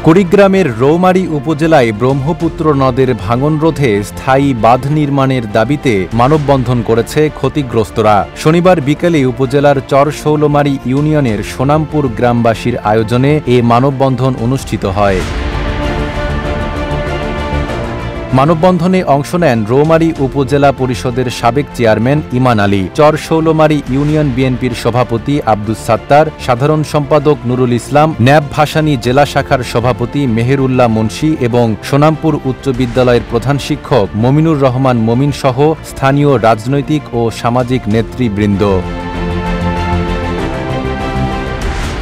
কুড়িগ্রামের রৌমারী উপজেলায় ব্রহ্মপুত্র নদের ভাঙন রোধে স্থায়ী বাঁধ নির্মাণের দাবিতে মানববন্ধন করেছে ক্ষতিগ্রস্তরা। শনিবার বিকেলে উপজেলার চরশৌলমারী ইউনিয়নের সোনামপুর গ্রামবাসীর আয়োজনে এ মানববন্ধন অনুষ্ঠিত হয়। মানববন্ধনে অংশ নেন রৌমারী উপজেলা পরিষদের সাবেক চেয়ারম্যান ইমান আলী, চরশৌলমারী ইউনিয়ন বিএনপির সভাপতি আব্দুস সাত্তার, সাধারণ সম্পাদক নুরুল ইসলাম, ন্যাব ভাসানী জেলা শাখার সভাপতি মেহেরুল্লাহ মুন্সি এবং সোনামপুর উচ্চ বিদ্যালয়ের প্রধান শিক্ষক মমিনুর রহমান মমিন সহ স্থানীয় রাজনৈতিক ও সামাজিক নেতৃবৃন্দ।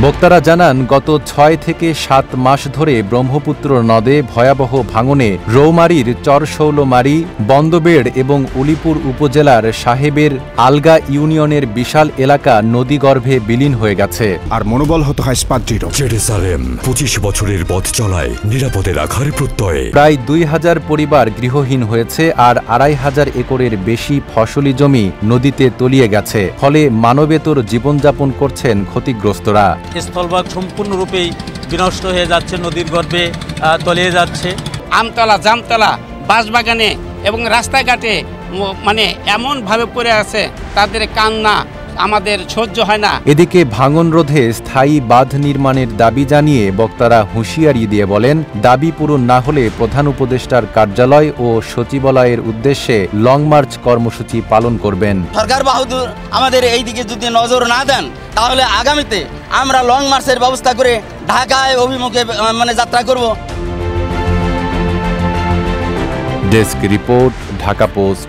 বক্তারা জানান, গত ৬ থেকে ৭ মাস ধরে ব্রহ্মপুত্র নদে ভয়াবহ ভাঙনে রৌমারীর চরশৌলমারী, বন্দবেড় এবং উলিপুর উপজেলার সাহেবের আলগা ইউনিয়নের বিশাল এলাকা নদীগর্ভে বিলীন হয়ে গেছে। আর মনোবল হতে হয় স্পাতদৃঢ়। জেরুসালেম ২৫ বছরের পথ চলায় নিরাপদে রাখার প্রত্যয়ে প্রায় ২,০০০ পরিবার গৃহহীন হয়েছে আর ২,৫০০ একরের বেশি ফসলি জমি নদীতে তলিয়ে গেছে। ফলে মানবেতর জীবনযাপন করছেন ক্ষতিগ্রস্তরা। স্থলভাগ সম্পূর্ণরূপেই বিনষ্ট হয়ে যাচ্ছে, নদীর গর্ভে তলিয়ে যাচ্ছে। আমতলা, জামতলা, বাঁশবাগানে এবং রাস্তাঘাটে মানে এমনভাবে পড়ে আছে, তাদের কান্না আমাদের সহ্য হয় না। এদিকে ভাঙন রোধে স্থায়ী বাঁধ নির্মাণের দাবি জানিয়ে বক্তারা হুঁশিয়ারি দিয়ে বলেন, দাবি পূরণ না হলে প্রধান উপদেষ্টার কার্যালয় ও সচিবালয়ের উদ্দেশ্যে লং মার্চ কর্মসূচি পালন করবেন। সরকার বাহাদুর আমাদের এই দিকে যদি নজর না দেন, তাহলে আগামীতে আমরা লং মার্চের ব্যবস্থা করে ঢাকায় অভিমুখে যাত্রা করব। Desk report, Dhaka post.